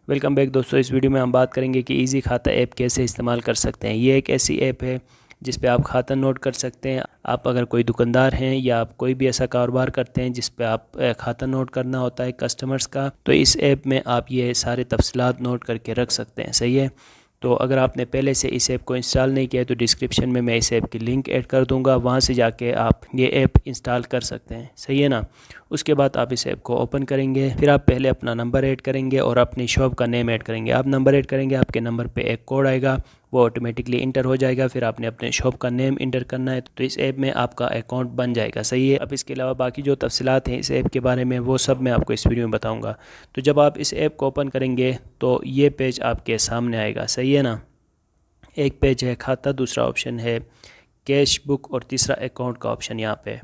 Welcome back दोस्तों। इस video में हम बात करेंगे कि इजी खाता ऐप कैसे इस्तेमाल कर सकते हैं। ये एक ऐसी ऐप है जिस पे आप खाता नोट कर सकते हैं। आप अगर कोई दुकानदार हैं या आप कोई भी ऐसा कारोबार करते हैं जिस पे आप खाता नोट करना होता है कस्टमर्स का, तो इस ऐप में आप ये सारे तफसीलात नोट करके रख सकते हैं। सही है। तो अगर आपने पहले से इस ऐप को इंस्टॉल नहीं किया है तो डिस्क्रिप्शन में मैं इस ऐप की लिंक ऐड कर दूंगा, वहाँ से जाके आप ये ऐप इंस्टॉल कर सकते हैं। सही है ना। उसके बाद आप इस ऐप को ओपन करेंगे, फिर आप पहले अपना नंबर ऐड करेंगे और अपनी शॉप का नेम ऐड करेंगे। आप नंबर ऐड करेंगे, आपके नंबर पे एक कोड आएगा, वो ऑटोमेटिकली इंटर हो जाएगा। फिर आपने अपने शॉप का नेम इंटर करना है, तो इस ऐप में आपका अकाउंट बन जाएगा। सही है। अब इसके अलावा बाकी जो तफसीलात हैं इस ऐप के बारे में वो सब मैं आपको इस वीडियो में बताऊंगा। तो जब आप इस ऐप को ओपन करेंगे तो ये पेज आपके सामने आएगा। सही है ना। एक पेज है खाता, दूसरा ऑप्शन है कैश बुक और तीसरा अकाउंट का ऑप्शन यहाँ पे।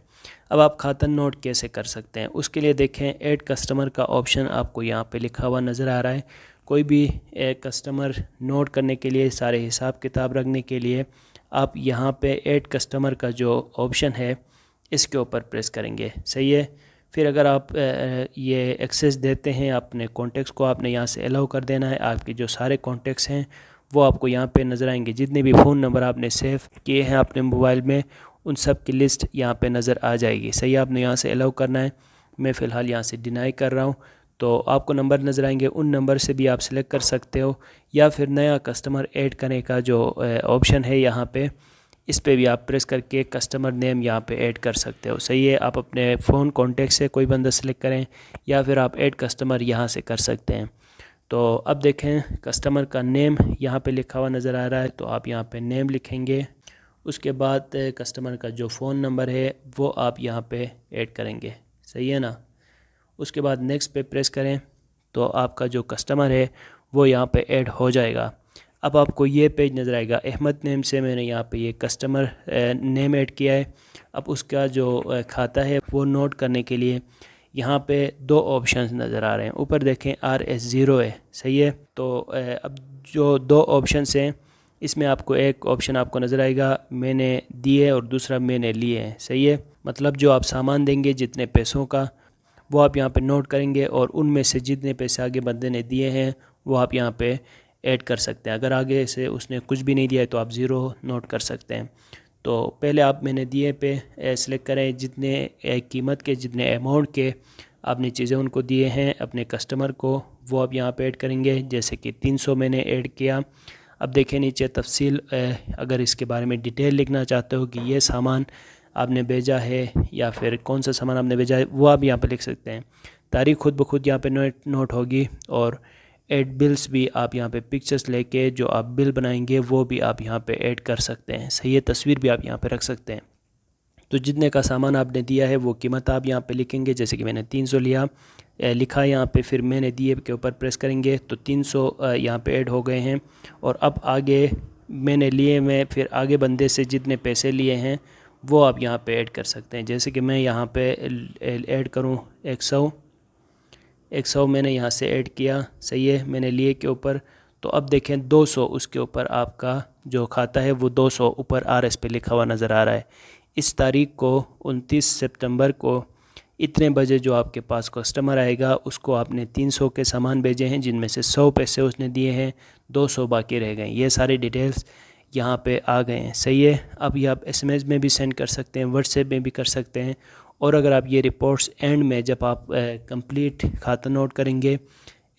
अब आप खाता नोट कैसे कर सकते हैं उसके लिए देखें, ऐड कस्टमर का ऑप्शन आपको यहाँ पे लिखा हुआ नज़र आ रहा है। कोई भी कस्टमर नोट करने के लिए, सारे हिसाब किताब रखने के लिए आप यहाँ पे ऐड कस्टमर का जो ऑप्शन है इसके ऊपर प्रेस करेंगे। सही है। फिर अगर आप ये एक्सेस देते हैं अपने कॉन्टेक्ट्स को, आपने यहाँ से अलाउ कर देना है। आपके जो सारे कॉन्टेक्ट्स हैं वो आपको यहाँ पे नज़र आएंगे। जितने भी फ़ोन नंबर आपने सेव किए हैं अपने मोबाइल में उन सब की लिस्ट यहाँ पे नज़र आ जाएगी। सही, आपने यहाँ से अलाउ करना है। मैं फ़िलहाल यहाँ से डिनाई कर रहा हूँ। तो आपको नंबर नज़र आएंगे, उन नंबर से भी आप सिलेक्ट कर सकते हो, या फिर नया कस्टमर ऐड करने का जो ऑप्शन है यहाँ पे, इस पे भी आप प्रेस करके कस्टमर नेम यहाँ पे ऐड कर सकते हो। सही है। आप अपने फ़ोन कॉन्टेक्ट से कोई बंदा सेलेक्ट करें या फिर आप ऐड कस्टमर यहाँ से कर सकते हैं। तो अब देखें, कस्टमर का नेम यहाँ पे लिखा हुआ नज़र आ रहा है, तो आप यहाँ पे नेम लिखेंगे। उसके बाद कस्टमर का जो फ़ोन नंबर है वो आप यहाँ पे ऐड करेंगे। सही है ना। उसके बाद नेक्स्ट पे प्रेस करें तो आपका जो कस्टमर है वो यहाँ पे ऐड हो जाएगा। अब आपको ये पेज नज़र आएगा। अहमद नेम से मैंने यहाँ पे ये कस्टमर नेम ऐड किया है। अब उसका जो खाता है वो नोट करने के लिए यहाँ पे दो ऑप्शंस नज़र आ रहे हैं। ऊपर देखें RS0 है। सही है। तो अब जो दो ऑप्शंस हैं इसमें आपको एक ऑप्शन आपको नज़र आएगा मैंने दिए और दूसरा मैंने लिए हैं। सही है। मतलब जो आप सामान देंगे जितने पैसों का वो आप यहाँ पे नोट करेंगे और उनमें से जितने पैसे आगे बंदे ने दिए हैं वो आप यहाँ पे ऐड कर सकते हैं। अगर आगे से उसने कुछ भी नहीं दिया है तो आप ज़ीरो नोट कर सकते हैं। तो पहले आप मैंने दिए पे सेलेक्ट करें, जितने कीमत के, जितने अमाउंट के आपने चीज़ें उनको दिए हैं अपने कस्टमर को, वो आप यहाँ पे ऐड करेंगे। जैसे कि 300 मैंने ऐड किया। अब देखें नीचे तफसील, अगर इसके बारे में डिटेल लिखना चाहते हो कि ये सामान आपने भेजा है या फिर कौन सा सामान आपने भेजा है, वो आप यहाँ पे लिख सकते हैं। तारीख खुद ब खुद यहाँ पे नोट होगी। और ऐड बिल्स भी आप यहाँ पे पिक्चर्स लेके जो आप बिल बनाएंगे वो भी आप यहाँ पे ऐड कर सकते हैं। सही है। तस्वीर भी आप यहाँ पे रख सकते हैं। तो जितने का सामान आपने दिया है वो कीमत आप यहाँ पे लिखेंगे। जैसे कि मैंने 300 लिया, लिखा यहाँ पे, फिर मैंने दिए के ऊपर प्रेस करेंगे तो 300 यहाँ पे ऐड हो गए हैं। और अब आगे मैंने लिए में फिर आगे बंदे से जितने पैसे लिए हैं वो आप यहाँ पे ऐड कर सकते हैं। जैसे कि मैं यहाँ पे ऐड करूँ 100 मैंने यहाँ से ऐड किया। सही है। मैंने लिए के ऊपर, तो अब देखें 200 उसके ऊपर आपका जो खाता है वो 200 ऊपर RS पे लिखा हुआ नज़र आ रहा है। इस तारीख को 29 सितंबर को इतने बजे जो आपके पास कस्टमर आएगा उसको आपने 300 के सामान भेजे हैं, जिनमें से 100 पैसे उसने दिए हैं, 200 बाकी रह गए। ये सारी डिटेल्स यहाँ पे आ गए हैं। सही है। अब ये आप SMS में भी सेंड कर सकते हैं, व्हाट्सएप में भी कर सकते हैं। और अगर आप ये रिपोर्ट्स एंड में जब आप कंप्लीट खाता नोट करेंगे,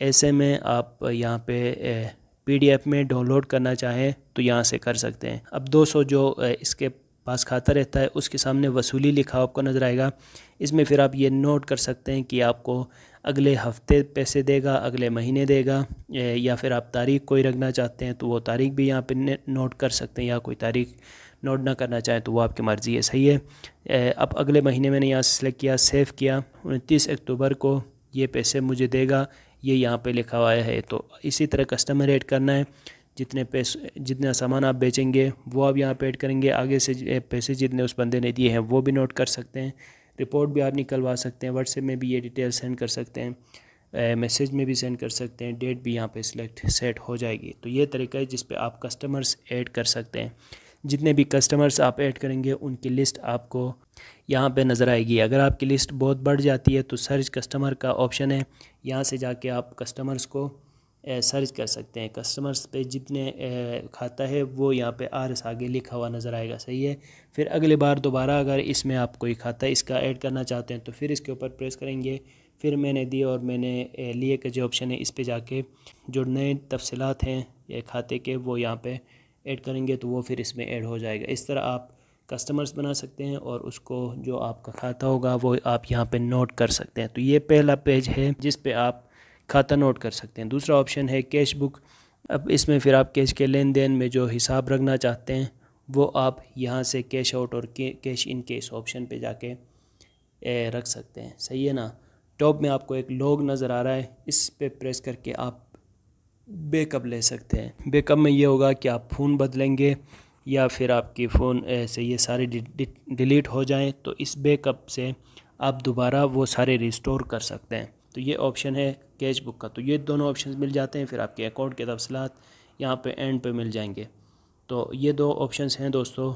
ऐसे में आप यहाँ पे PDF में डाउनलोड करना चाहें तो यहाँ से कर सकते हैं। अब 200 जो इसके पास खाता रहता है उसके सामने वसूली लिखा आपको नज़र आएगा। इसमें फिर आप ये नोट कर सकते हैं कि आपको अगले हफ्ते पैसे देगा, अगले महीने देगा, या फिर आप तारीख कोई रखना चाहते हैं तो वो तारीख भी यहाँ पे नोट कर सकते हैं, या कोई तारीख नोट ना करना चाहें तो वो आपकी मर्ज़ी है। सही है। अब अगले महीने मैंने यहाँ सेलेक्ट किया, सेव किया, 29 अक्टूबर को ये पैसे मुझे देगा, ये यहाँ पे लिखा हुआ है। तो इसी तरह कस्टमर ऐड करना है। जितने पैसे, जितना सामान आप बेचेंगे वो आप यहाँ पे ऐड करेंगे। आगे से पैसे जितने उस बंदे ने दिए हैं वो भी नोट कर सकते हैं। रिपोर्ट भी आप निकलवा सकते हैं। व्हाट्सएप में भी ये डिटेल सेंड कर सकते हैं, मैसेज में भी सेंड कर सकते हैं। डेट भी यहाँ पे सेट हो जाएगी। तो ये तरीका है जिस पे आप कस्टमर्स ऐड कर सकते हैं। जितने भी कस्टमर्स आप ऐड करेंगे उनकी लिस्ट आपको यहाँ पे नज़र आएगी। अगर आपकी लिस्ट बहुत बढ़ जाती है तो सर्च कस्टमर का ऑप्शन है, यहाँ से जाके आप कस्टमर्स को सर्च कर सकते हैं। कस्टमर्स पे जितने खाता है वो यहाँ पे आर आगे लिखा हुआ नज़र आएगा, सही है। फिर अगली बार दोबारा अगर इसमें आप कोई खाता इसका ऐड करना चाहते हैं तो फिर इसके ऊपर प्रेस करेंगे, फिर मैंने दी और मैंने लिए का जो ऑप्शन है इस पे जाके जो नए तफसीलात हैं ये खाते के वो यहाँ पे ऐड करेंगे तो वो फिर इसमें ऐड हो जाएगा। इस तरह आप कस्टमर्स बना सकते हैं और उसको जो आपका खाता होगा वो आप यहाँ पे नोट कर सकते हैं। तो ये पहला पेज है जिस पे आप खाता नोट कर सकते हैं। दूसरा ऑप्शन है कैश बुक। अब इसमें फिर आप कैश के लेन देन में जो हिसाब रखना चाहते हैं वो आप यहाँ से कैश आउट और कैश इन के इस ऑप्शन पे जाके रख सकते हैं, सही है ना। टॉप में आपको एक लॉग नज़र आ रहा है, इस पे प्रेस करके आप बैकअप ले सकते हैं। बैकअप में ये होगा कि आप फ़ोन बदलेंगे या फिर आपकी फ़ोन से ये सारे डिलीट हो जाएं तो इस बैकअप से आप दोबारा वो सारे रिस्टोर कर सकते हैं। तो ये ऑप्शन है कैश बुक का। तो ये दोनों ऑप्शन मिल जाते हैं, फिर आपके अकाउंट के तफसीलात यहाँ पे एंड पे मिल जाएंगे। तो ये दो ऑप्शंस हैं दोस्तों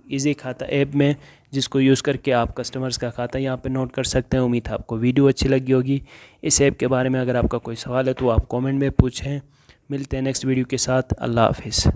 इजी खाता ऐप में, जिसको यूज़ करके आप कस्टमर्स का खाता यहाँ पे नोट कर सकते हैं। उम्मीद है आपको वीडियो अच्छी लगी होगी। इस ऐप के बारे में अगर आपका कोई सवाल है तो आप कमेंट में पूछें। मिलते हैं नेक्स्ट वीडियो के साथ। अल्लाह हाफिज़।